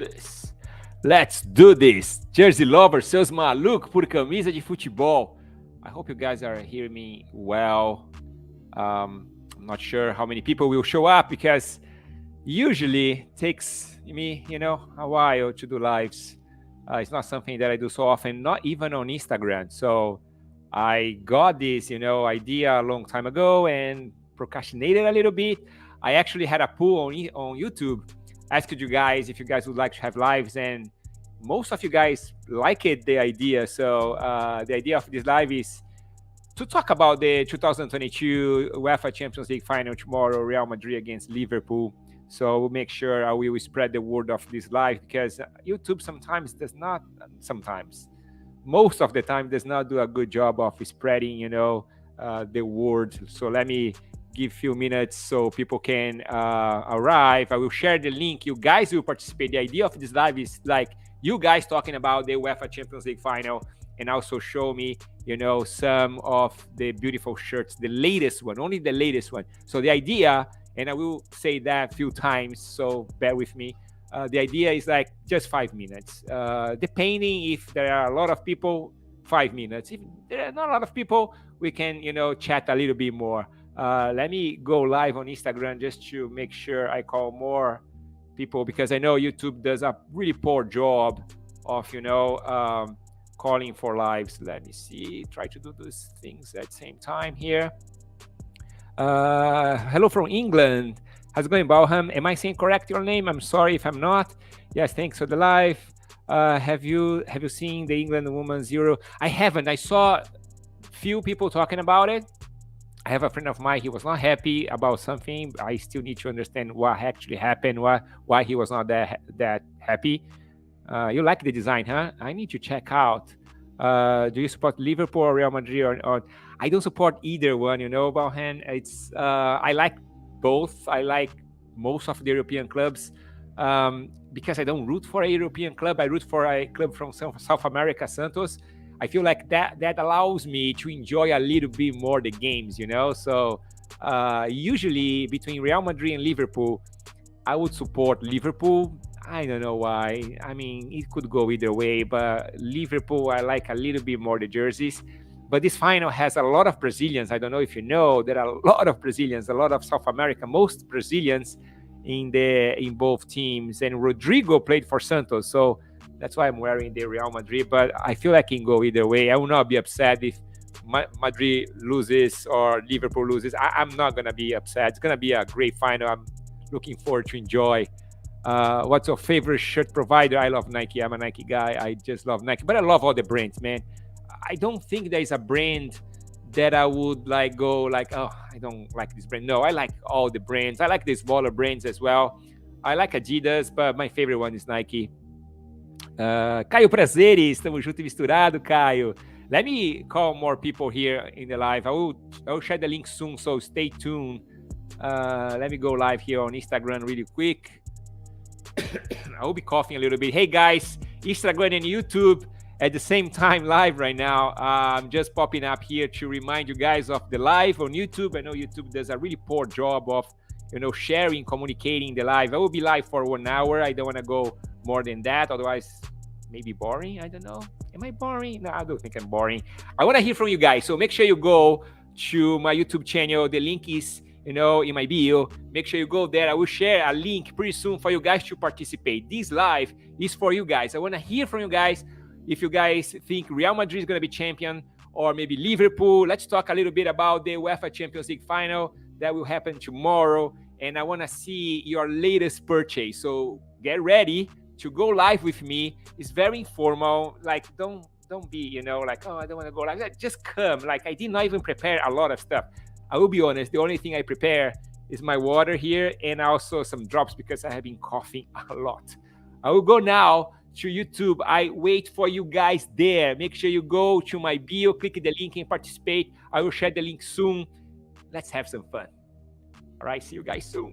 this. Let's do this. Jersey lovers, seus malucos por camisa de futebol. I hope you guys are hearing me well. I'm not sure how many people will show up because usually takes me, a while to do lives. It's not something that I do so often, not even on Instagram. So I got this, idea a long time ago and procrastinated a little bit. I actually had a poll on YouTube, asked you guys if you guys would like to have lives, and most of you guys liked the idea. So the idea of this live is to talk about the 2022 UEFA Champions League Final tomorrow, Real Madrid against Liverpool. So we'll make sure I will spread the word of this live because YouTube most of the time does not do a good job of spreading, the word. So let me give a few minutes so people can arrive. I will share the link. You guys will participate. The idea of this live is like you guys talking about the UEFA Champions League Final and also show me, some of the beautiful shirts, the latest one, only the latest one. So the idea, and I will say that a few times, so bear with me. The idea is like just 5 minutes. Depending if there are a lot of people, 5 minutes. If there are not a lot of people, we can, chat a little bit more. Let me go live on Instagram just to make sure I call more people because I know YouTube does a really poor job of, calling for lives. Let me see, try to do those things at the same time here. Hello from England. How's it going, Balham? Am I saying correct your name? I'm sorry if I'm not. Yes, thanks for the live. Have you seen the England Women's Euro? I haven't. I saw few people talking about it. I have a friend of mine. He was not happy about something. I still need to understand what actually happened. Why he was not that happy. You like the design, huh? I need to check out. Do you support Liverpool or Real Madrid or I don't support either one, Balhan. It's I like both. I like most of the European clubs because I don't root for a European club. I root for a club from South America, Santos. I feel like that allows me to enjoy a little bit more the games, So usually between Real Madrid and Liverpool, I would support Liverpool. I don't know why. I mean, it could go either way, but Liverpool, I like a little bit more the jerseys. But this final has a lot of Brazilians. I don't know if you know, there are a lot of Brazilians, a lot of South America, most Brazilians in both teams. And Rodrigo played for Santos, so that's why I'm wearing the Real Madrid. But I feel like it can go either way. I will not be upset if Madrid loses or Liverpool loses. I'm not going to be upset. It's going to be a great final. I'm looking forward to enjoy. What's your favorite shirt provider? I love Nike. I'm a Nike guy. I just love Nike. But I love all the brands, man. I don't think there is a brand that I would go oh, I don't like this brand. No, I like all the brands. I like the smaller brands as well. I like Adidas, but my favorite one is Nike. Caio Prazeres, estamos junto e misturado, Caio. Let me call more people here in the live. I will share the link soon, so stay tuned. Let me go live here on Instagram really quick. I will be coughing a little bit. Hey guys, Instagram and YouTube at the same time live right now. I'm just popping up here to remind you guys of the live on YouTube. I know YouTube does a really poor job of sharing, communicating the live. I will be live for 1 hour. I don't want to go more than that, otherwise maybe boring. I don't know. Am I boring? No, I don't think I'm boring. I want to hear from you guys, so make sure you go to my YouTube channel. The link is in my bio. Make sure you go there. I will share a link pretty soon for you guys to participate. This live is for you guys. I want to hear from you guys. If you guys think Real Madrid is going to be champion or maybe Liverpool, let's talk a little bit about the UEFA Champions League Final that will happen tomorrow. And I want to see your latest purchase. So get ready to go live with me. It's very informal. Don't be, oh, I don't want to go live. Just come. I did not even prepare a lot of stuff. I will be honest. The only thing I prepare is my water here and also some drops because I have been coughing a lot. I will go now to YouTube. I wait for you guys there. Make sure you go to my bio, click the link and participate. I will share the link soon. Let's have some fun. All right, see you guys soon.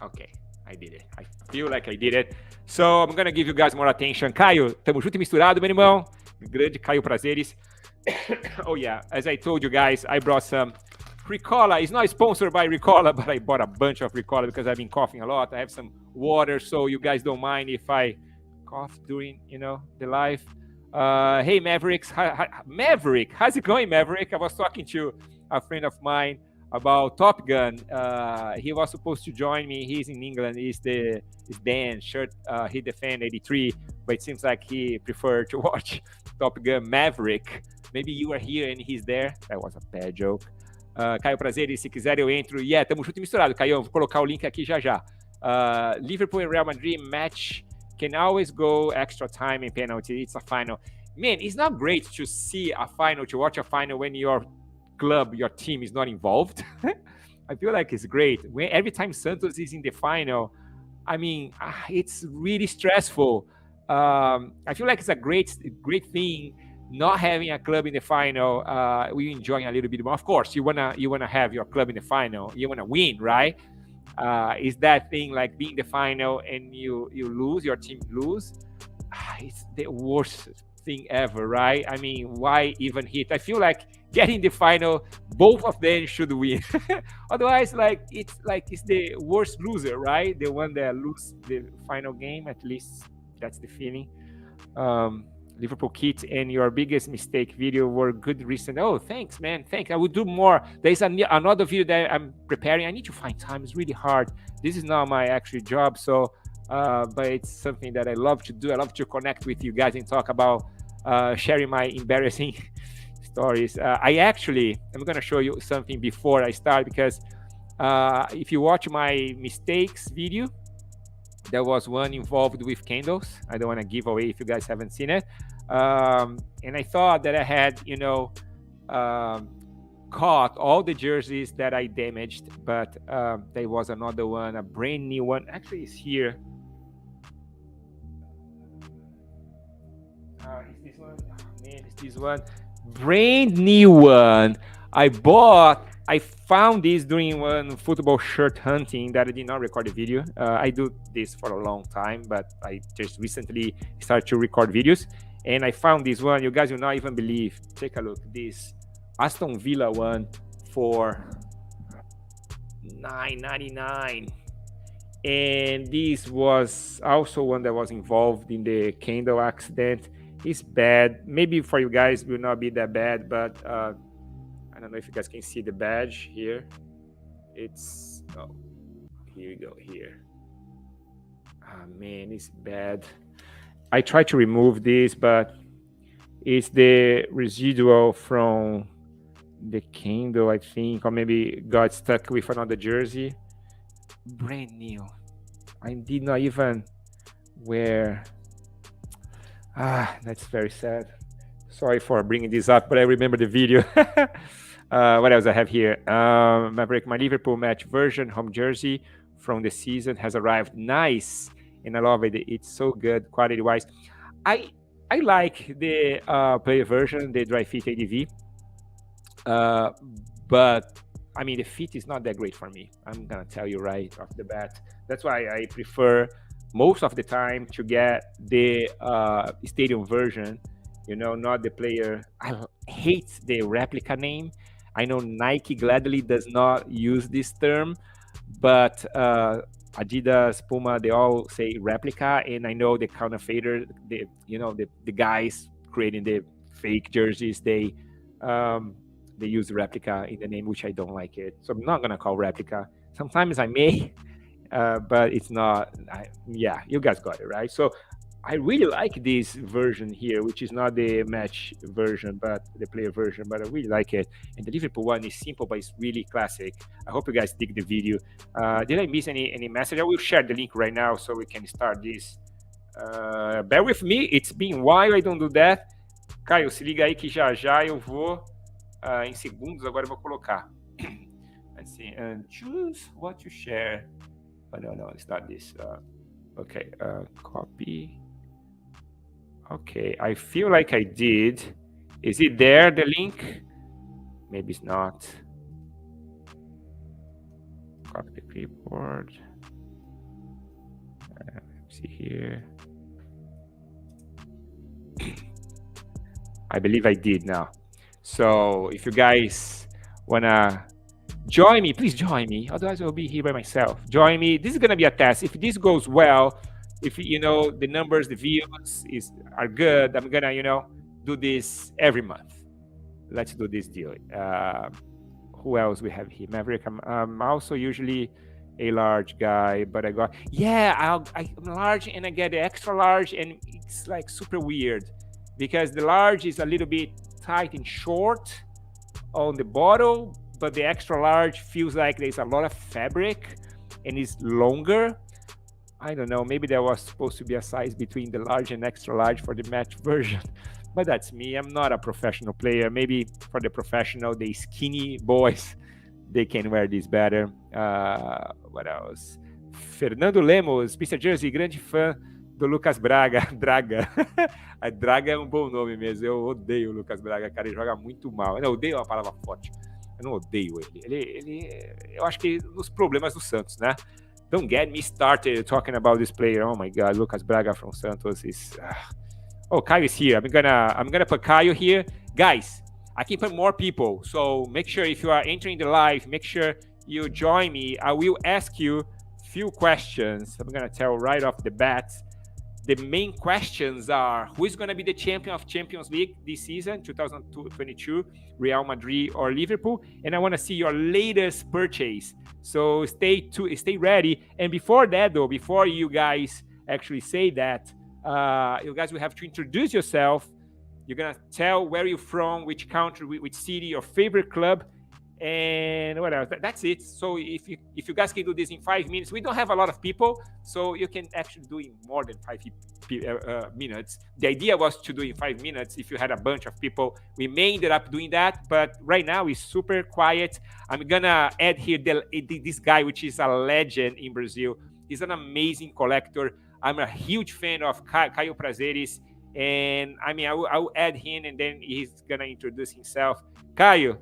Okay, I did it. I feel like I did it. So I'm gonna give you guys more attention. Caio, tamo junto e misturado, meu irmão. Grande Caio Prazeres. Oh yeah, as I told you guys, I brought some Ricola. It's not sponsored by Ricola, but I bought a bunch of Ricola because I've been coughing a lot. I have some water, so you guys don't mind if I cough during, the live. Hey Mavericks, Maverick, how's it going, Maverick? I was talking to a friend of mine about Top Gun. He was supposed to join me. He's in England. He's Dan shirt. He defend 83, but it seems like he preferred to watch Top Gun Maverick. Maybe you are here and he's there. That was a bad joke. Caio Prazeres, se quiser eu entro. Yeah, tamo junto e misturado, Caio. Vou colocar o link aqui já já. Liverpool and Real Madrid match can always go extra time and penalty. It's a final. Man, it's not great to see a final, to watch a final when your club, your team is not involved. I feel like it's great. Every time Santos is in the final, I mean, it's really stressful. I feel like it's a great thing not having a club in the final. We enjoying a little bit more. Of course, you wanna have your club in the final. You wanna win, right? Is that thing like being the final and you lose, your team lose? It's the worst thing ever, right? I mean, why even hit? I feel like getting the final, both of them should win. Otherwise, it's the worst loser, right? The one that lose the final game. At least that's the feeling. Liverpool kit and your biggest mistake video were good recent. Oh, thanks, man. Thanks. I will do more. There's another video that I'm preparing. I need to find time. It's really hard. This is not my actual job, so but it's something that I love to do. I love to connect with you guys and talk about sharing my embarrassing stories. I'm gonna show you something before I start, because if you watch my mistakes video, there was one involved with candles. I don't want to give away if you guys haven't seen it. And I thought that I had, caught all the jerseys that I damaged, but there was another one, a brand new one. Actually, it's here. Is this one? Oh, man, it's this one. Brand new one. I found this during one football shirt hunting that I did not record the video. I do this for a long time, but I just recently started to record videos. And I found this one. You guys will not even believe. Take a look. This Aston Villa one for $9.99. And this was also one that was involved in the candle accident. It's bad. Maybe for you guys will not be that bad, but I don't know if you guys can see the badge here. It's, oh, here you go, here. Man, it's bad. I tried to remove this, but it's the residual from the candle, I think, or maybe got stuck with another jersey. Brand new. I did not even wear. That's very sad. Sorry for bringing this up, but I remember the video. What else I have here? Maverick, my Liverpool match version home jersey from the season has arrived. Nice. And I love it. It's so good quality-wise. I like the player version, the dry fit ADV. But I mean, the fit is not that great for me. I'm gonna tell you right off the bat. That's why I prefer most of the time to get the stadium version, not the player. I hate the replica name. I know Nike gladly does not use this term, but Adidas, Puma, they all say replica, and I know the counterfeiter, the guys creating the fake jerseys, they use replica in the name, which I don't like it. So I'm not gonna call replica. Sometimes I may, but it's not. Yeah, you guys got it right. So I really like this version here, which is not the match version, but the player version, but I really like it. And the Liverpool one is simple, but it's really classic. I hope you guys dig the video. Did I miss any message? I will share the link right now so we can start this. Bear with me, it's been a while I don't do that. Caio, se liga aí que já eu vou, em segundos, agora eu vou colocar. Let's see, and choose what to share. Oh, no, it's not this. Okay, copy. Okay, I feel like I did. Is it there, the link? Maybe it's not. Copy the clipboard. Let's see here. I believe I did now. So if you guys wanna join me, please join me. Otherwise, I'll be here by myself. Join me. This is gonna be a test. If this goes well, if the numbers, the views are good, I'm gonna do this every month. Let's do this deal. Who else we have here? Maverick. I'm also usually a large guy, but I'm large and I get the extra large, and it's like super weird because the large is a little bit tight and short on the bottle, but the extra large feels like there's a lot of fabric and it's longer. I don't know, maybe there was supposed to be a size between the large and extra large for the match version, but that's me. I'm not a professional player. Maybe for the professional, the skinny boys, they can wear this better. What else? Fernando Lemos, Pista Jersey, grande fã do Lucas Braga. Draga. A Draga é um bom nome mesmo. Eu odeio o Lucas Braga, cara. Ele joga muito mal. Eu não odeio, é uma palavra forte. Eu não odeio ele. Eu acho que nos problemas do Santos, né? Don't get me started talking about this player. Oh my God, Lucas Braga from Santos is. Oh, Caio is here. I'm gonna put Caio here, guys. I can put more people, so make sure if you are entering the live, make sure you join me. I will ask you few questions. I'm gonna tell right off the bat. The main questions are: who is gonna be the champion of Champions League this season, 2022, Real Madrid or Liverpool? And I want to see your latest purchase. So stay ready. And before that, though, before you guys actually say that, you guys will have to introduce yourself. You're gonna tell where you're from, which country, which city, your favorite club, and what else. That's it. So if you guys can do this in 5 minutes, we don't have a lot of people, so you can actually do it in more than 5 minutes. The idea was to do it in 5 minutes if you had a bunch of people. We may ended up doing that, but right now it's super quiet. I'm gonna add here this guy, which is a legend in Brazil. He's an amazing collector. I'm a huge fan of Caio Prazeres, and I mean, I will add him, and then he's gonna introduce himself. Caio,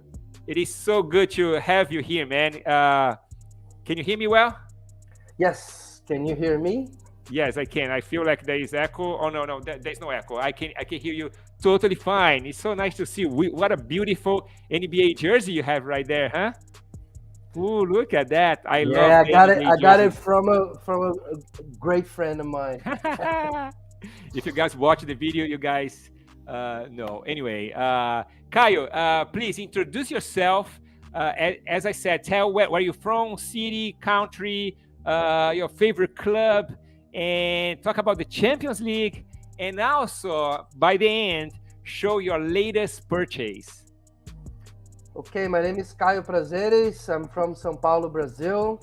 it is so good to have you here, man. Can you hear me well? Yes. Can you hear me? Yes, I can. I feel like there is echo. Oh no, there's no echo. I can hear you totally fine. It's so nice to see. What a beautiful NBA jersey you have right there, huh? Ooh, look at that! I love. Yeah, I got it from a great friend of mine. If you guys watch the video, you guys know. Anyway, Caio, please introduce yourself. As I said, tell where you're from, city, country, your favorite club, and talk about the Champions League. And also, by the end, show your latest purchase. Okay, my name is Caio Prazeres. I'm from São Paulo, Brazil.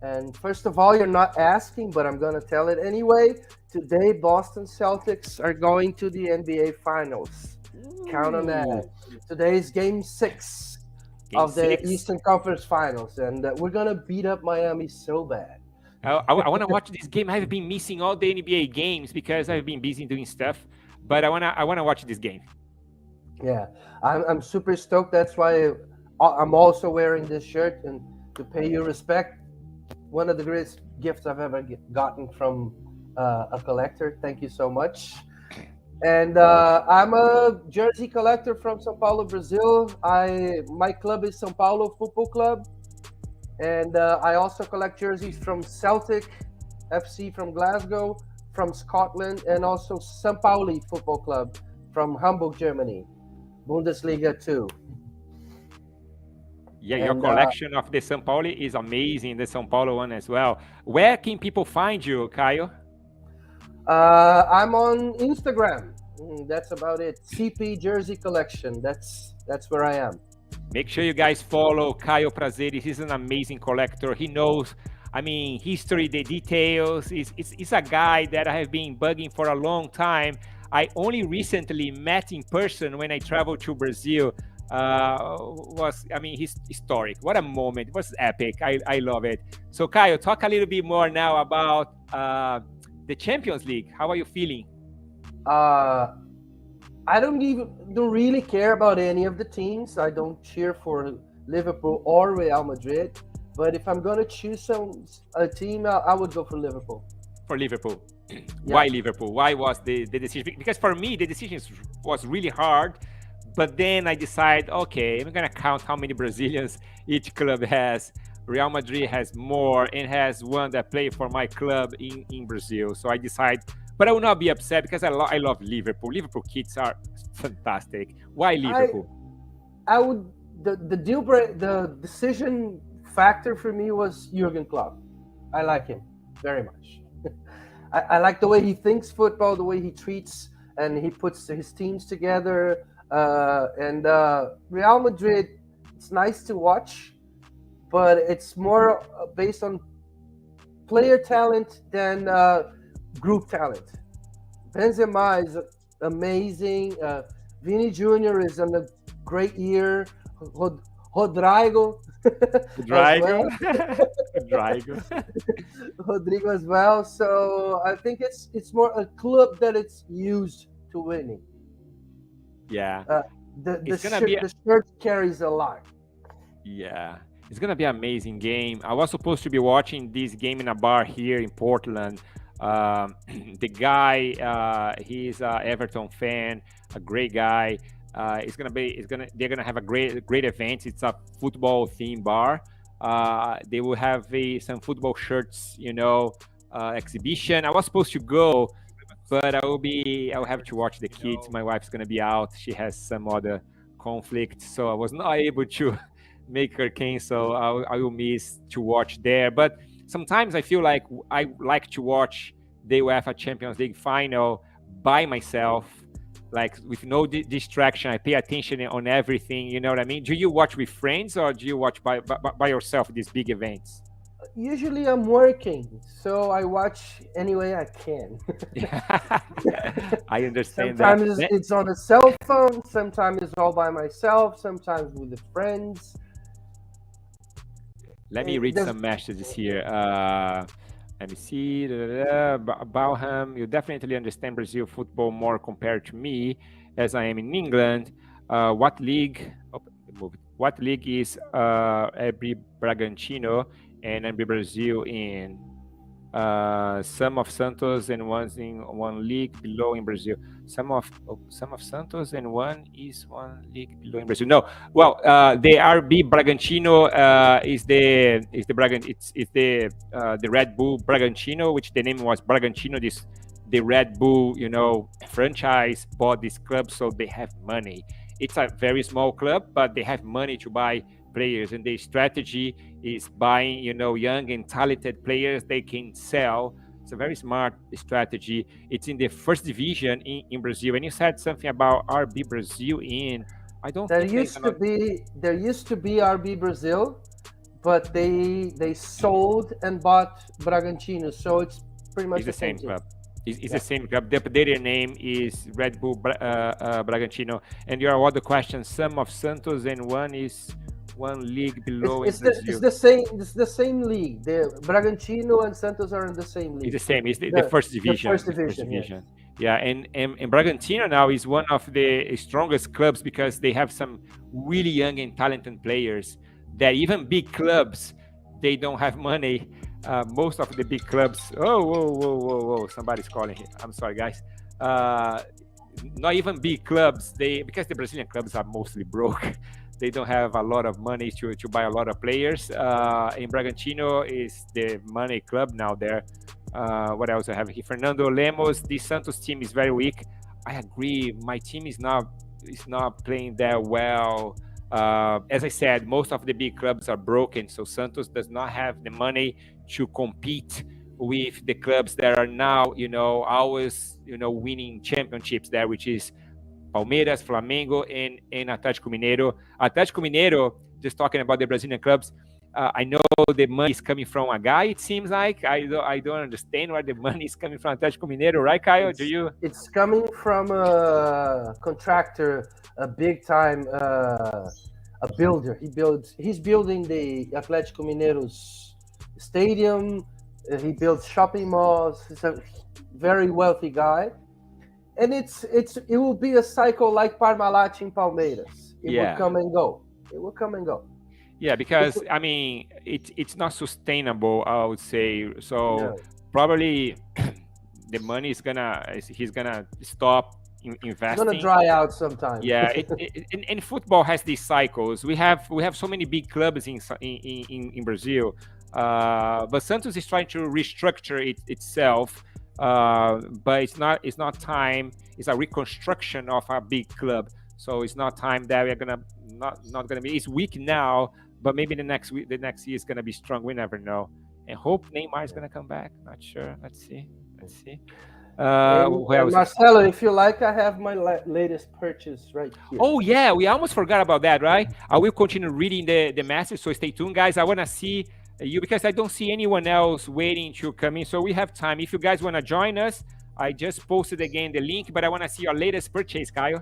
And first of all, you're not asking, but I'm going to tell it anyway. Today, Boston Celtics are going to the NBA Finals. Count on that. Today is Game 6 of the Eastern Conference Finals, and we're going to beat up Miami so bad. I want to watch this game. I've been missing all the NBA games because I've been busy doing stuff, but I want to watch this game. Yeah, I'm super stoked. That's why I'm also wearing this shirt, and to pay you respect, one of the greatest gifts I've ever gotten from a collector. Thank you so much. And I'm a jersey collector from São Paulo, Brazil. My club is São Paulo Football Club, and I also collect jerseys from Celtic FC from Glasgow, from Scotland, and also São Pauli Football Club from Hamburg, Germany. Bundesliga 2. Yeah, your collection of the São Paulo is amazing, the São Paulo one as well. Where can people find you, Caio? I'm on Instagram. That's about it. CP Jersey Collection. That's where I am. Make sure you guys follow Caio Prazeres. He's an amazing collector. He knows, history, the details. He's a guy that I have been bugging for a long time. I only recently met in person when I traveled to Brazil. He's historic. What a moment. It was epic. I love it. So, Caio, talk a little bit more now about the Champions League. How are you feeling? I don't really care about any of the teams. I don't cheer for Liverpool or Real Madrid. But if I'm going to choose a team, I would go for Liverpool. For Liverpool. Yeah. Why Liverpool? Why was the decision? Because for me, the decision was really hard, But then I decide, okay, I'm gonna count how many Brazilians each club has. Real Madrid has more and has one that play for my club in Brazil. So I decide, but I will not be upset because I love Liverpool. Liverpool kids are fantastic. Why Liverpool? I would the decision factor for me was Jurgen Klopp. I like him very much. I like the way he thinks football, the way he treats and he puts his teams together. And Real Madrid, it's nice to watch, but it's more based on player talent than group talent. Benzema is amazing. Vini Jr. is on a great year. Rodrigo as well. Rodrigo. Rodrigo as well. So I think it's more a club that it's used to winning. Yeah. The shirt carries a lot. Yeah. It's gonna be an amazing game. I was supposed to be watching this game in a bar here in Portland. The guy, he's a Everton fan, a great guy. They're gonna have a great event. It's a football themed bar. They will have some football shirts, exhibition. I was supposed to go, but I'll have to watch the kids. My wife's gonna be out. She has some other conflict, so I was not able to make her cancel. I will miss to watch there. But sometimes I feel like I like to watch the UEFA Champions League Final by myself, like with no distraction. I pay attention on everything. You know what I mean? Do you watch with friends or do you watch by yourself these big events? Usually I'm working, so I watch any way I can. I understand sometimes that. It's on a cell phone, sometimes it's all by myself, sometimes with the friends. Let me read some messages here. Let me see. Balham, you definitely understand Brazil football more compared to me, as I am in England. What league? What league is every Bragantino and every Brazil in? Some of Santos and one's in one league below in Brazil. Some of Santos and one league below in Brazil. No, well, the RB Bragantino is the Red Bull Bragantino, which the name was Bragantino. The Red Bull, franchise bought this club, so they have money. It's a very small club, but they have money to buy players, and the strategy is buying, young and talented players they can sell. It's a very smart strategy. It's in the first division in Brazil. And you said something about RB Brazil I don't there think there used to be RB Brazil, but they sold and bought Bragantino, so it's pretty much the same club. It's the same club. The updated name is Red Bull Bragantino. And your other question, some of Santos and one is one league below in Brazil. It's the same league. The Bragantino and Santos are in the same league. It's the same. It's the first division. The first division. Yeah, and Bragantino now is one of the strongest clubs because they have some really young and talented players that even big clubs, they don't have money. Most of the big clubs. Whoa! Somebody's calling here. I'm sorry, guys. Not even big clubs. Because the Brazilian clubs are mostly broke. They don't have a lot of money to buy a lot of players. In Bragantino is the money club now there. What else I have here? Fernando Lemos. The Santos team is very weak. I agree. My team is not playing that well. As I said, most of the big clubs are broken, so Santos does not have the money to compete with the clubs that are now, always, winning championships there, which is Palmeiras, Flamengo, and Atlético Mineiro. Atlético Mineiro, just talking about the Brazilian clubs, I know the money is coming from a guy, it seems like. I don't understand where the money is coming from Atlético Mineiro, right, Caio? It's coming from a contractor, a big time, a builder. He's building the Atlético Mineiro's stadium. He builds shopping malls. He's a very wealthy guy. And it will be a cycle like Parmalat in Palmeiras. It will come and go. Yeah, because it's not sustainable, I would say. So probably the money he's gonna stop It's gonna investing. dry out sometime. Yeah, and football has these cycles. We have so many big clubs in Brazil, but Santos is trying to restructure itself. But it's not time. It's a reconstruction of a big club, so it's not time that we're gonna not gonna be. It's weak now, but maybe the next year is gonna be strong. We never know. And hope Neymar is gonna come back. Not sure. Let's see. Let's see. Who And else is Marcelo, if you like, I have my latest purchase right here. Oh yeah, we almost forgot about that, right? I will continue reading the message, so stay tuned, guys. I want to see you because I don't see anyone else waiting to come in, so we have time. If you guys want to join us, I just posted again the link, but I want to see your latest purchase, Caio.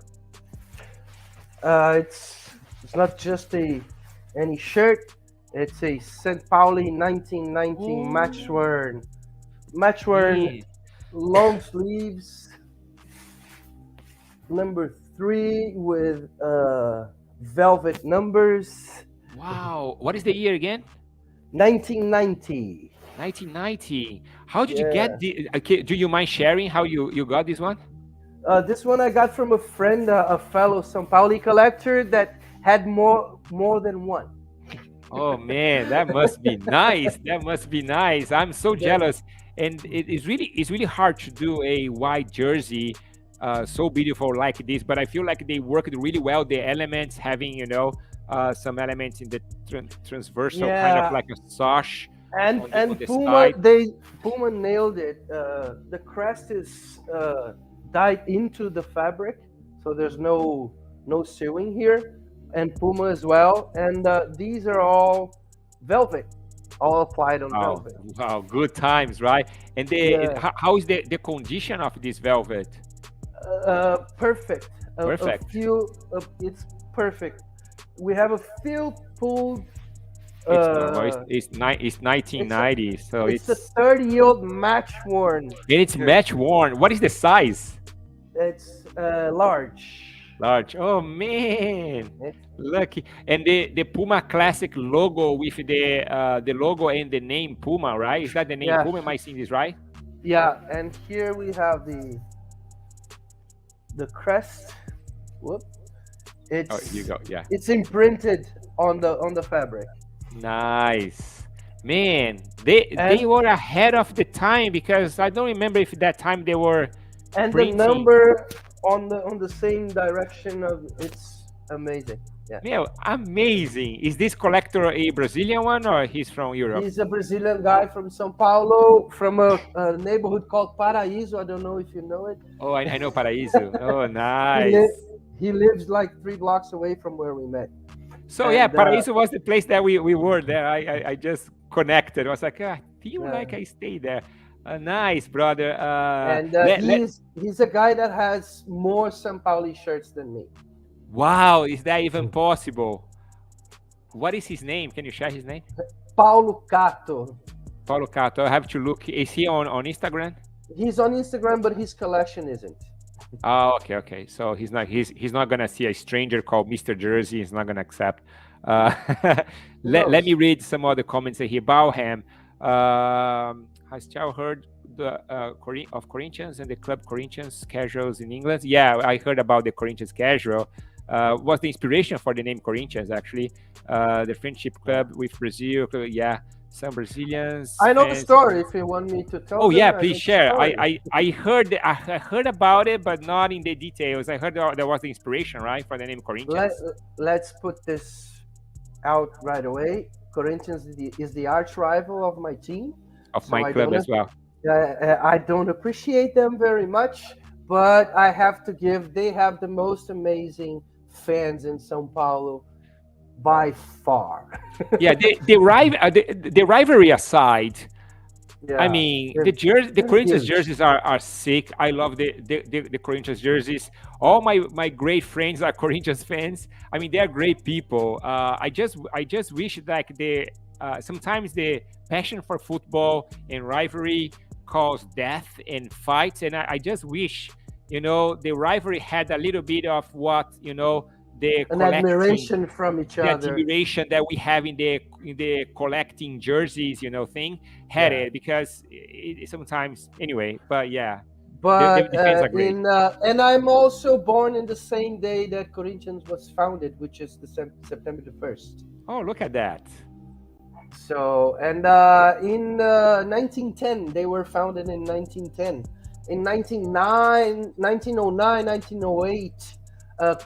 It's not just any shirt. It's a St. Pauli 1990 match worn long sleeves, number 3 with velvet numbers. Wow, what is the year again? 1990. 1990. How did you get the? Okay, do you mind sharing how you got this one? This one I got from a friend, a fellow São Paulo collector that had more than one. Oh man, that must be nice. That must be nice. I'm so jealous. And it's really hard to do a white jersey so beautiful like this. But I feel like they worked really well. The elements having some elements in the transversal, kind of like a sash. And on the Puma, side. Puma nailed it. The crest is dyed into the fabric, so there's no sewing here. And Puma as well. And these are all velvet, all applied on velvet. Wow, good times, right? And how is the condition of this velvet? Perfect. Perfect. It's perfect. We have a few pulled. It's 1990, so it's a 30-year-old match worn. And it's match worn. What is the size? It's large. Large. Oh man, lucky. And the Puma Classic logo with the logo and the name Puma, right? Is that the name Puma? Am I seeing this right? Yeah, and here we have the crest. Whoop. It's here you go. Yeah. It's imprinted on the fabric. Nice. Man, they were ahead of the time because I don't remember if that time they were printing. The number on the same direction of it's amazing. Yeah, amazing. Is this collector a Brazilian one or he's from Europe? He's a Brazilian guy from São Paulo, from a neighborhood called Paraíso. I don't know if you know it. Oh, I know Paraíso. Oh, nice. He lives like 3 blocks away from where we met. So Paraíso was the place that we were there. I just connected. I was like, I feel like I stayed there. Nice, brother. He's a guy that has more São Paulo shirts than me. Wow, is that even possible? What is his name? Can you share his name? Paulo Cato. Paulo Cato. I have to look. Is he on Instagram? He's on Instagram, but his collection isn't. Oh, okay. So he's not gonna see a stranger called Mr. Jersey. He's not gonna accept. Let me read some other comments here. Bauham has Chow heard of Corinthians and the club Corinthians casuals in England? Yeah, I heard about the Corinthians casual. Was the inspiration for the name Corinthians actually? The friendship club with Brazil. Yeah. Some Brazilians. I know the story. If you want me to tell. Oh yeah, please share. I heard about it, but not in the details. I heard there was the inspiration, right, for the name Corinthians. Let's put this out right away. Corinthians is the arch rival of my team. Of my club as well. I don't appreciate them very much, but I have to give. They have the most amazing fans in São Paulo. By far. Yeah, the rivalry aside, I mean the Corinthians jerseys are sick. I love the Corinthians jerseys. All my great friends are Corinthians fans. I mean, they are great people. I just wish like sometimes the passion for football and rivalry cause death and fights, and I just wish the rivalry had a little bit of what an admiration from each other. The admiration that we have in the collecting jerseys, thing had it because it sometimes anyway. But yeah, But defense are great. and I'm also born in the same day that Corinthians was founded, which is September the 1st. Oh, look at that. So, and in 1910, they were founded in 1910. In 1909, 1908,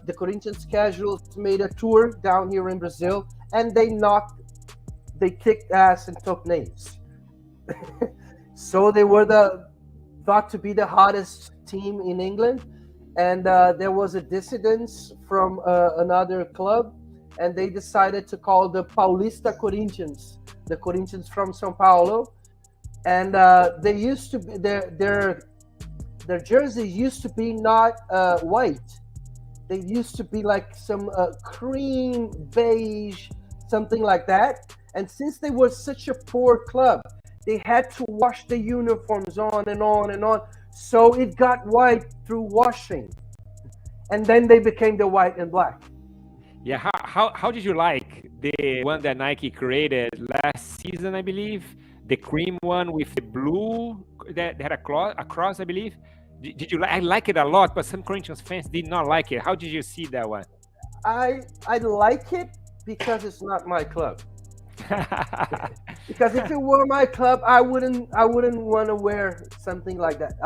the Corinthians Casuals made a tour down here in Brazil, and they kicked ass and took names. So they were thought to be the hottest team in England, and there was a dissidence from another club, and they decided to call the Paulista Corinthians, the Corinthians from São Paulo, and they used to be their jerseys used to be not white. They used to be like some cream beige, something like that. And since they were such a poor club, they had to wash the uniforms on and on and on. So it got white through washing. And then they became the white and black. Yeah, how did you like the one that Nike created last season, I believe? The cream one with the blue that had a cross, I believe. Did you like? I like it a lot, but some Corinthians fans did not like it. How did you see that one? I like it because it's not my club. Because if it were my club, I wouldn't want to wear something like that.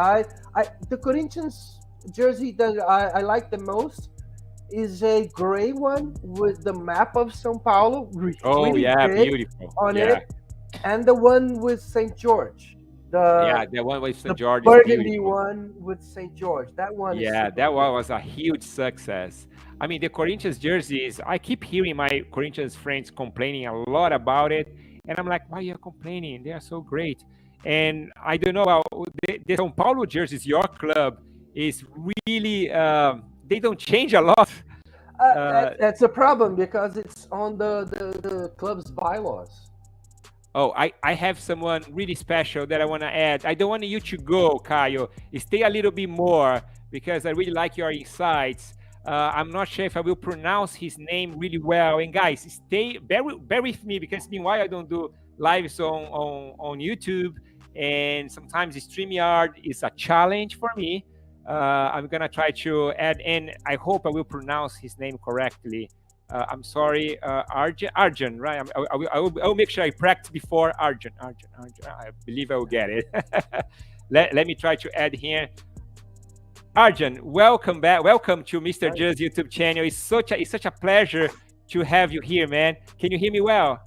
The Corinthians jersey that I like the most is a gray one with the map of São Paulo. Oh really yeah, big beautiful. on Yeah. it, and the one with St. George. The one with St. George. Burgundy one with St. George. That one. Yeah, that one was a huge success. I mean, the Corinthians jerseys, I keep hearing my Corinthians friends complaining a lot about it. And I'm like, why are you complaining? They are so great. And I don't know about the São Paulo jerseys, your club is really, they don't change a lot. That's a problem because it's on the club's bylaws. Oh, I have someone really special that I want to add. I don't want you to go, Caio. Stay a little bit more because I really like your insights. I'm not sure if I will pronounce his name really well. And guys, bear with me because it's been a while I don't do lives on YouTube. And sometimes StreamYard is a challenge for me. I'm going to try to add in. I hope I will pronounce his name correctly. I'm sorry, Arjan, right? I will make sure I practice before Arjan. I believe I will get it. let me try to add here. Arjan, welcome back. Welcome to Mr. J's YouTube channel. It's such a pleasure to have you here, man. Can you hear me well?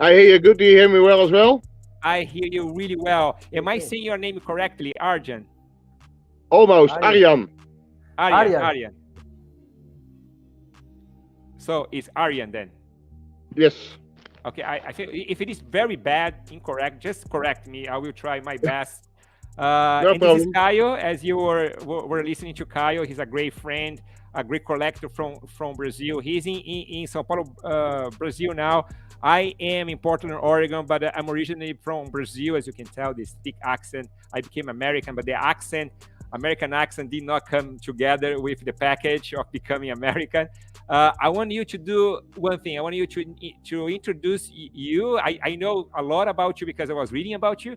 I hear you good. Do you hear me well as well? I hear you really well. Am I saying your name correctly, Arjan? Almost, Arjan. Arjan. So it's Arjan then? Yes. Okay, I think if it is very bad, incorrect, just correct me. I will try my best. No and problem. This is Caio, as you were listening to Caio. He's a great friend, a great collector from Brazil. He's in São Paulo, Brazil now. I am in Portland, Oregon, but I'm originally from Brazil, as you can tell, this thick accent. I became American, but the American accent did not come together with the package of becoming American. I want you to do one thing. I want you to introduce you. I know a lot about you because I was reading about you,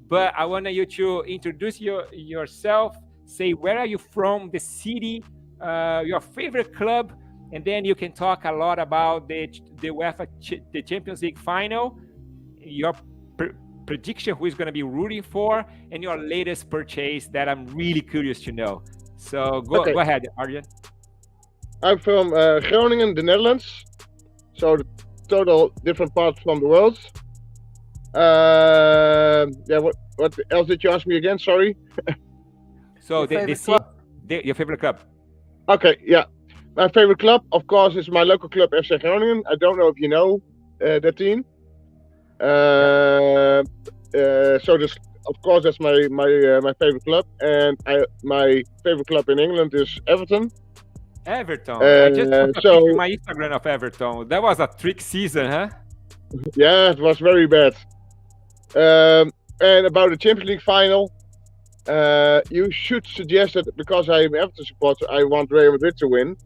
but I want you to introduce yourself. Say, where are you from, the city, your favorite club, and then you can talk a lot about the UEFA the Champions League Final, your prediction, who is going to be rooting for, and your latest purchase that I'm really curious to know. So go ahead, Arjan. I'm from Groningen, the Netherlands. So the total different parts from the world. Yeah. What else did you ask me again? Sorry. So your favorite club. Okay. Yeah. My favorite club, of course, is my local club, FC Groningen. I don't know if you know that team. So this, of course, that's my favorite club, and my favorite club in England is Everton. Everton. I just took a picture on my Instagram of Everton. That was a trick season, huh? Yeah, it was very bad. And about the Champions League Final, you should suggest that because I'm an Everton supporter, I want Real Madrid to win,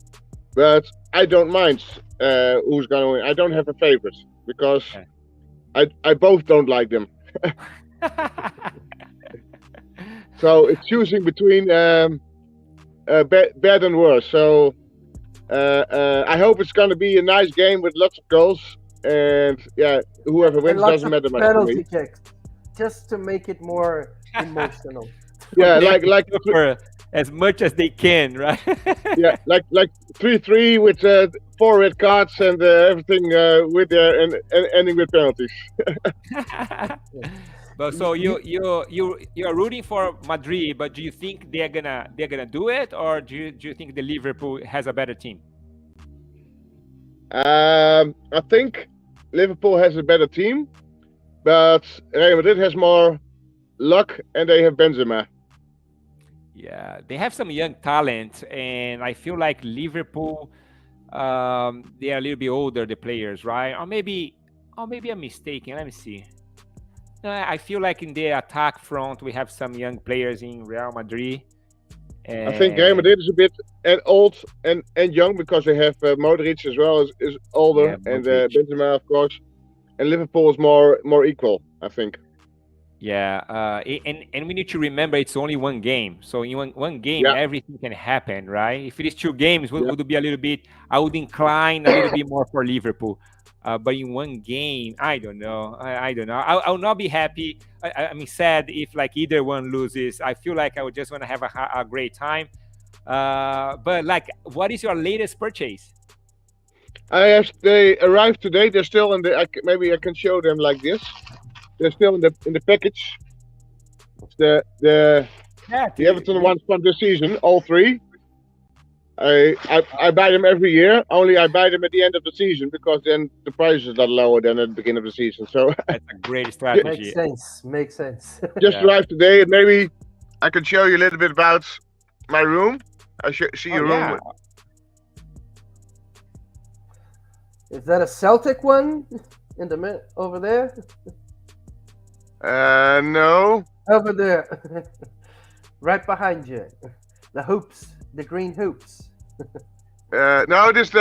but I don't mind who's going to win. I don't have a favorite because I both don't like them. So it's choosing between bad and worse. So I hope it's going to be a nice game with lots of goals. And yeah, whoever And wins lots doesn't of matter much to penalty me. kicks, just to make it more emotional. Yeah, They like suffer as much as they can, right? yeah, like 3-3 with 4 red cards and everything with and ending with penalties. But so you're rooting for Madrid, but do you think they're gonna do it, or do you think the Liverpool has a better team? I think Liverpool has a better team, but Real Madrid has more luck and they have Benzema. Yeah, they have some young talent, and I feel like Liverpool, they are a little bit older, the players, right? Or maybe I'm mistaken. Let me see. No, I feel like in the attack front we have some young players in Real Madrid. I think Real And Madrid is a bit old and young because they have Modric as well is older, yeah, and Modric. Benzema of course, and Liverpool is more equal, I think. Yeah, and we need to remember it's only one game. So in one game, Yeah. everything can happen, right? If it is 2 games, Yeah. would be a little bit. I would incline a little bit more for Liverpool. But in one game, I don't know. I don't know. I'll not be happy. I mean, sad if like either one loses. I feel like I would just want to have a great time. But like, what is your latest purchase? They arrived today. They're still in the. Maybe I can show them like this. They're still in the package. It's the Everton ones from this season, all 3. I buy them every year. Only I buy them at the end of the season because then the price is not lower than at the beginning of the season. So That's a great strategy. Makes sense. Makes sense. just Yeah. arrived today, and maybe I can show you a little bit about my room. I see your room. Yeah. Is that a Celtic one in the mid over there? No. Over there, right behind you. The hoops, the green hoops. No, this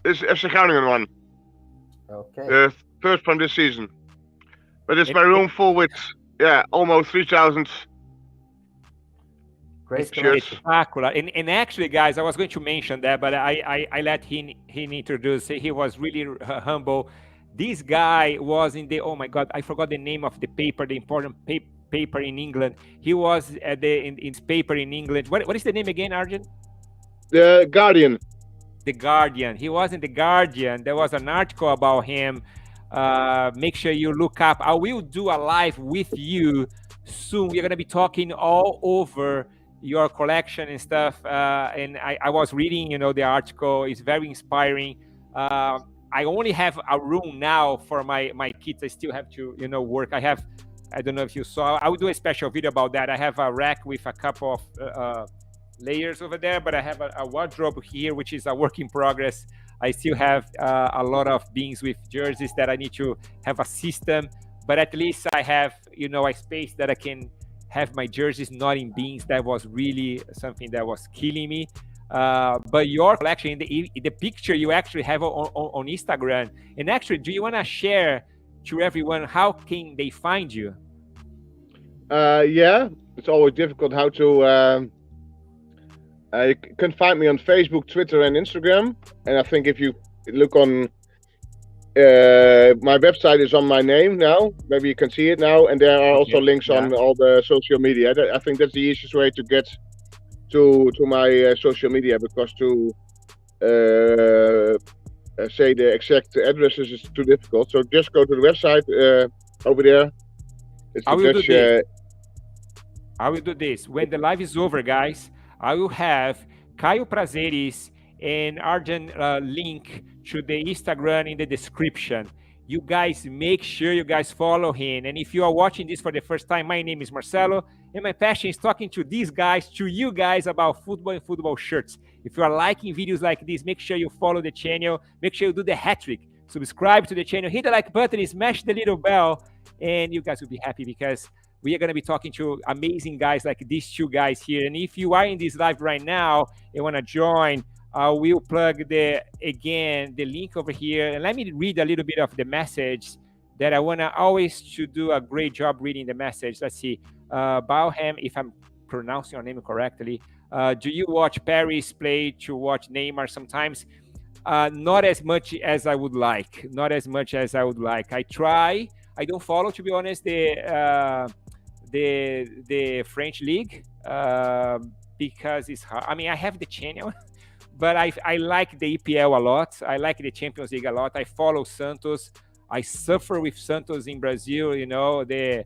FC Groningen one. Okay. The first from this season. But it's It- my room full with almost 3,000 Great shirts. collection. Spectacular. And actually, guys, I was going to mention that, but I let him introduce. He was really humble. This guy was in the, oh my God, I forgot the name of the paper, the important paper in England. He was at in his paper in England. What is the name again, Arjan? The Guardian. The Guardian. He was in the Guardian. There was an article about him. Make sure you look up. I will do a live with you soon. We're gonna be talking all over your collection and stuff. And I was reading, the article. It's very inspiring. I only have a room now for my kids. I still have to, work. I don't know if you saw. I will do a special video about that. I have a rack with a couple of layers over there, but I have a wardrobe here, which is a work in progress. I still have a lot of bins with jerseys that I need to have a system, but at least I have, a space that I can have my jerseys not in bins. That was really something that was killing me. But your collection, in the picture you actually have on Instagram, and actually, do you want to share to everyone how can they find you? Yeah, it's always difficult how to. You can find me on Facebook, Twitter, and Instagram. And I think if you look on my website is on my name now. Maybe you can see it now, and there are also links on all the social media. I think that's the easiest way to get to my social media, because to say the exact addresses is too difficult. So just go to the website over there. It's I will do this. When the live is over, guys, I will have Caio Prazeres and Arjan link to the Instagram in the description. You guys make sure you guys follow him. And if you are watching this for the first time, my name is Marcelo, and my passion is talking to these guys, to you guys, about football and football shirts. If you are liking videos like this, make sure you follow the channel. Make sure you do the hat trick. Subscribe to the channel, hit the like button, smash the little bell, and you guys will be happy because we are going to be talking to amazing guys like these two guys here. And if you are in this live right now and want to join, I will plug the link over here. And let me read a little bit of the message that I want to always to do a great job reading the message. Let's see. Bauham, if I'm pronouncing your name correctly, do you watch Paris play to watch Neymar sometimes? Not as much as I would like. Not as much as I would like. I try. I don't follow, to be honest, the French league because it's hard. I mean, I have the channel, but I like the EPL a lot. I like the Champions League a lot. I follow Santos. I suffer with Santos in Brazil. You know, the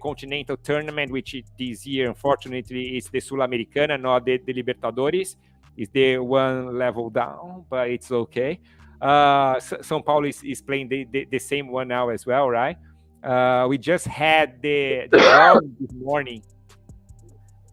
continental tournament, which this year, unfortunately, is the Sul-Americana, not the Libertadores. It's the one level down, but it's okay. São Paulo is playing the same one now as well, right? We just had the drawing this morning.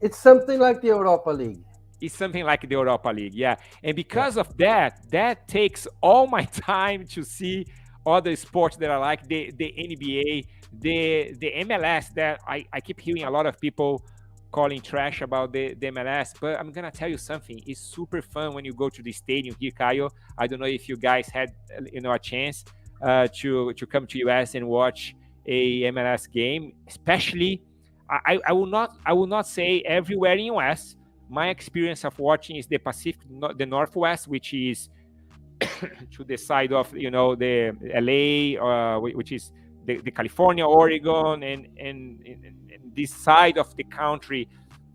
It's something like the Europa League. It's something like the Europa League, yeah. And because of that takes all my time to see other sports that I like, the NBA, the MLS, that I keep hearing a lot of people calling trash about the MLS, but I'm gonna tell you something. It's super fun when you go to the stadium here, Caio. I don't know if you guys had a chance to come to US and watch a MLS game. Especially, I will not say everywhere in US. My experience of watching is the Pacific, the Northwest, which is to the side of the LA, which is the California, Oregon, and this side of the country.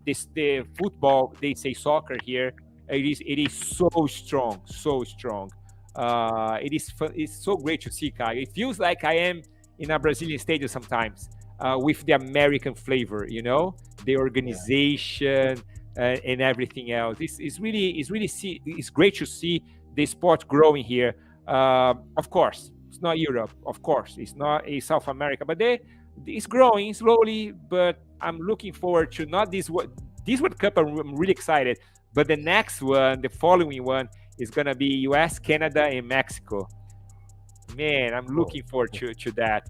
The football, they say soccer here. It is so strong, so strong. It's so great to see, Caio. It feels like I am in a Brazilian stadium sometimes, with the American flavor, the organization and everything else. It's great to see the sport growing here. Of course, it's not Europe. Of course, it's not a South America, but it's growing slowly. But I'm looking forward to not this World Cup. I'm really excited, but the next one, the following one, is gonna be US, Canada, and Mexico. Man, I'm looking forward to that.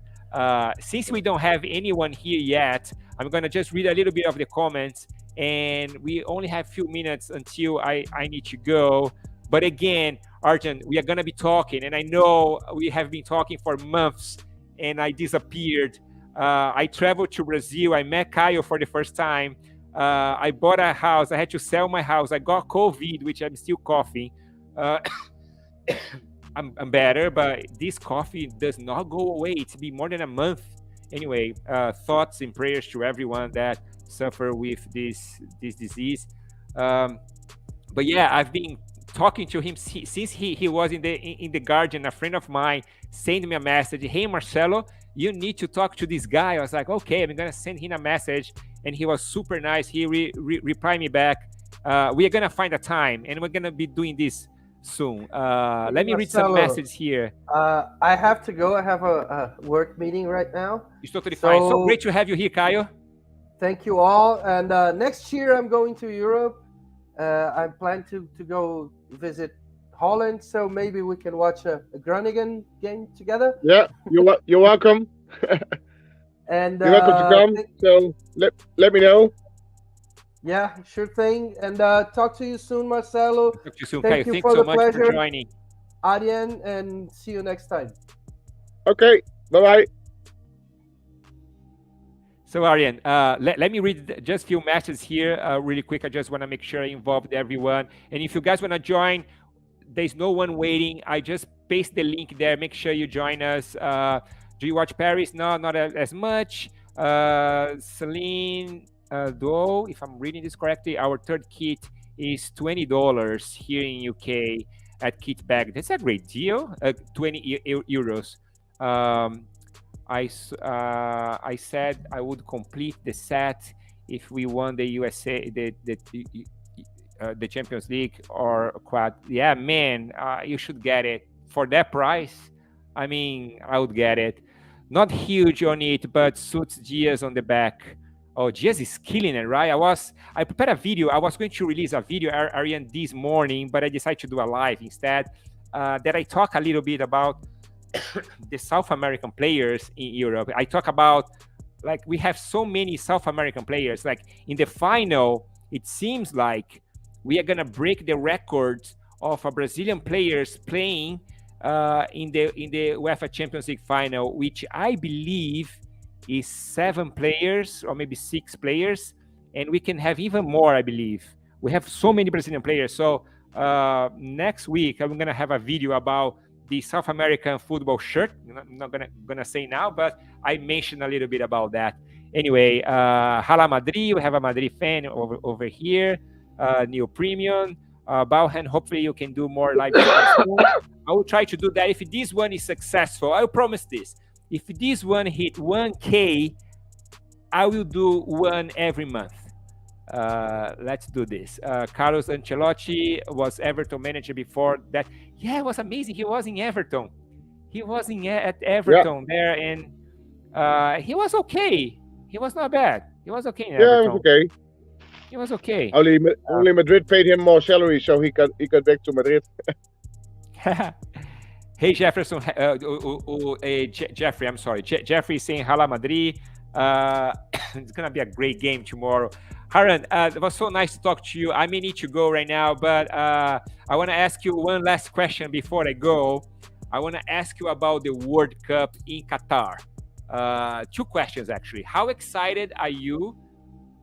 Since we don't have anyone here yet, I'm gonna just read a little bit of the comments, and we only have a few minutes until I need to go. But again, Arjan, we are gonna be talking, and I know we have been talking for months, and I disappeared. I traveled to Brazil. I met Caio for the first time. I bought a house. I had to sell my house. I got COVID, which I'm still coughing. I'm better, but this coffee does not go away. It's been more than a month. Anyway, thoughts and prayers to everyone that suffer with this disease. But yeah, I've been talking to him since he was in the Guardian. A friend of mine sent me a message. Hey, Marcelo, you need to talk to this guy. I was like, okay, I'm gonna send him a message, and he was super nice. He replied me back. We are gonna find a time, and we're gonna be doing this soon. Let me read some messages here. I have to go. I have a work meeting right now. It's totally fine. So great to have you here, Caio. Thank you all. And next year I'm going to Europe. I plan to go visit Holland, so maybe we can watch a Groningen game together. Yeah, you're welcome. And you're welcome to come. So let me know. Yeah, sure thing. And talk to you soon, Marcelo. Talk to you soon, Thank Caio. you Thanks so much pleasure. for joining. Arjan, and see you next time. Okay, bye-bye. So Arjan, let me read just a few messages here really quick. I just want to make sure I involved everyone. And if you guys want to join, there's no one waiting. I just paste the link there. Make sure you join us. Do you watch Paris? No, not as much. Celine, though, if I'm reading this correctly, our third kit is $20 here in UK at Kit Bag. That's a great deal. 20 euros. I said I would complete the set if we won the USA the Champions League or quad. Yeah, man, you should get it for that price. I mean, I would get it. Not huge on it, but suits Diaz on the back. Oh, Diaz is killing it, right? I prepared a video. I was going to release a video, Arjan, this morning, but I decided to do a live instead. That I talk a little bit about the South American players in Europe. I talk about, like, we have so many South American players. Like in the final, it seems like we are gonna break the records of Brazilian players playing in the UEFA Champions League Final, which I believe is 7 players or maybe 6 players, and we can have even more. I believe we have so many Brazilian players. So next week I'm gonna have a video about the South American football shirt. I'm not gonna say now, but I mentioned a little bit about that. Anyway, Hala Madrid, we have a Madrid fan over here. New Premium. Balhan, hopefully you can do more live streams soon. I will try to do that. If this one is successful, I will promise this. If this one hit 1K, I will do one every month. Let's do this. Carlos Ancelotti was Everton manager before that. Yeah, it was amazing. He was in Everton. He was at Everton there, and he was okay. He was not bad. He was okay in Everton. Yeah, okay. He was okay. Only Madrid paid him more salary, so he got back to Madrid. Hey Jefferson, Jeffrey, I'm sorry. Jeffrey is saying Hala Madrid. It's gonna be a great game tomorrow. Arjan, it was so nice to talk to you. I may need to go right now, but I want to ask you one last question before I go. I want to ask you about the World Cup in Qatar. 2 questions actually. How excited are you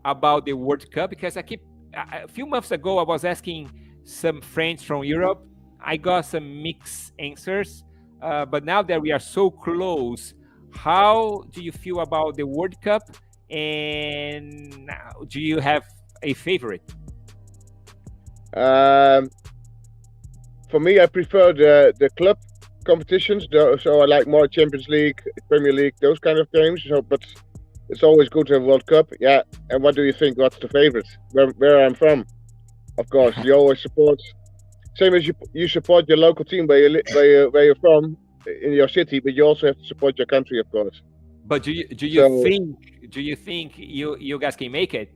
about the World Cup? Because a few months ago I was asking some friends from Europe. I got some mixed answers, but now that we are so close, how do you feel about the World Cup, and do you have a favorite? For me, I prefer the club competitions, so I like more Champions League, Premier League, those kind of games. So, but it's always good to have World Cup. Yeah. And what do you think? What's the favorite? Where I'm from, of course, you always support. Same as you support your local team where you're from in your city, but you also have to support your country, of course. But do you think you guys can make it?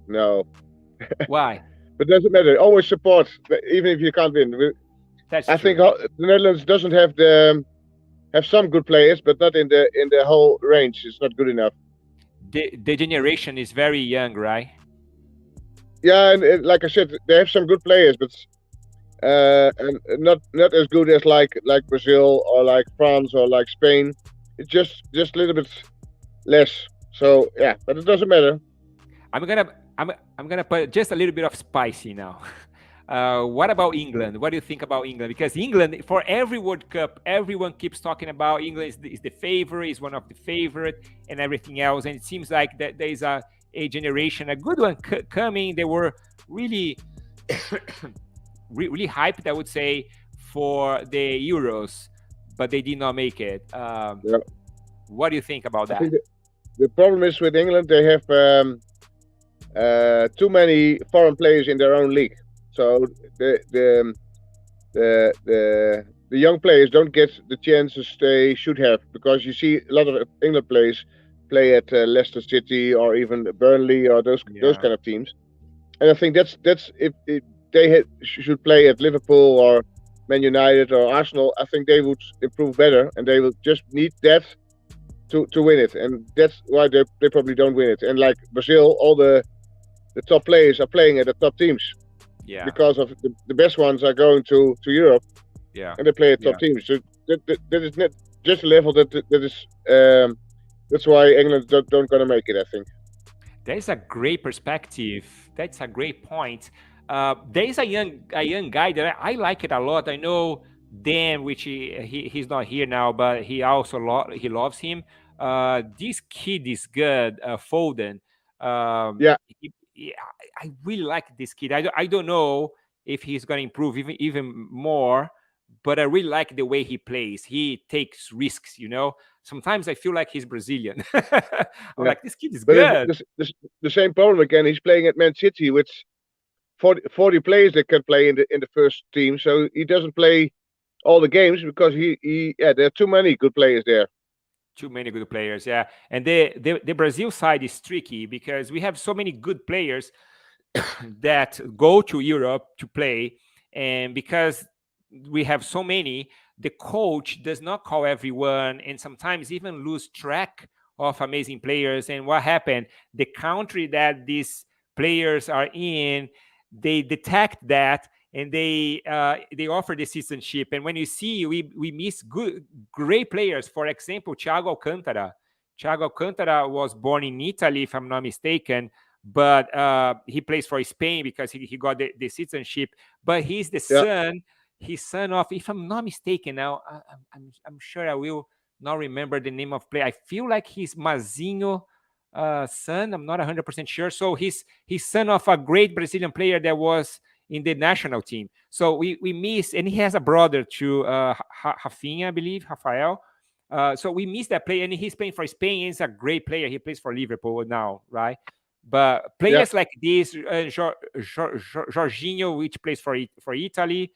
No. Why? But it doesn't matter. Always support, even if you can't win. I think the Netherlands doesn't have some good players, but not in the whole range. It's not good enough. The generation is very young, right? Yeah, and like I said, they have some good players, but and not as good as like Brazil or like France or like Spain. It's just a little bit less. So yeah, but it doesn't matter. I'm gonna put just a little bit of spicy now. What about England? What do you think about England? Because England, for every World Cup, everyone keeps talking about England is the favorite, is one of the favorite, and everything else. And it seems like that there is a generation, a good one coming. They were really, really hyped, I would say, for the Euros, but they did not make it. Yeah. What do you think about that? The problem is with England, they have too many foreign players in their own league. So the young players don't get the chances they should have, because you see a lot of England players play at Leicester City or even Burnley or those kind of teams. And I think that's if they should play at Liverpool or Man United or Arsenal, I think they would improve better, and they will just need that to win it. And that's why they probably don't win it. And like Brazil, all the top players are playing at the top teams. Yeah. Because of the best ones are going to Europe. Yeah. And they play at top teams. So that is not just a level that is. That's why England don't gonna make it, I think. That is a great perspective. That's a great point. There is a young guy that I like it a lot. I know Dan, which he's not here now, but he also he loves him. This kid is good, Foden. I really like this kid. I don't know if he's going to improve even more, but I really like the way he plays. He takes risks, Sometimes I feel like he's Brazilian. I'm like, this kid is good. The same problem again. He's playing at Man City with 40 players that can play in the first team. So he doesn't play all the games because there are too many good players there. Too many good players, yeah. And the Brazil side is tricky because we have so many good players that go to Europe to play, and because we have so many, the coach does not call everyone, and sometimes even lose track of amazing players. And what happened? The country that these players are in, they detect that, and they offer the citizenship. And when you see, we miss great players. For example, Thiago Alcantara. Thiago Alcantara was born in Italy, if I'm not mistaken, but he plays for Spain because he got the citizenship. But he's the son. He's son of, if I'm not mistaken, now I'm sure I will not remember the name of player. I feel like he's Mazinho son. I'm not 100% sure. So he's son of a great Brazilian player that was in the national team. So we miss, and he has a brother too, Rafinha, I believe, Rafael. So we miss that player, and he's playing for Spain. He's a great player. He plays for Liverpool now, right? But players like this, Jorginho, which plays for Italy,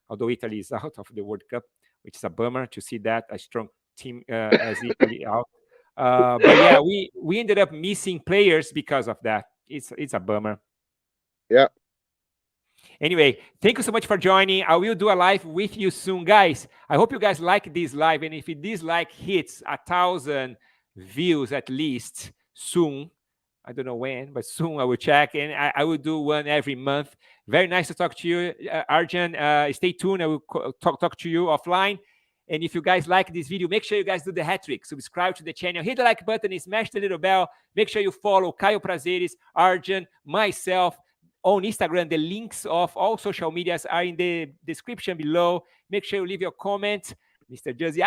although Italy is out of the World Cup, which is a bummer to see that, a strong team as Italy out. But yeah, we ended up missing players because of that. It's a bummer. Yeah. Anyway, thank you so much for joining. I will do a live with you soon, guys. I hope you guys like this live, and if this like hits 1,000 views at least soon, I don't know when, but soon I will check, and I will do one every month. Very nice to talk to you, Arjan. Stay tuned. I will talk to you offline. And if you guys like this video, make sure you guys do the hat trick. Subscribe to the channel, hit the like button, and smash the little bell. Make sure you follow Caio Prazeres, Arjan, myself on Instagram. The links of all social medias are in the description below. Make sure you leave your comment. Mr. Juzzy,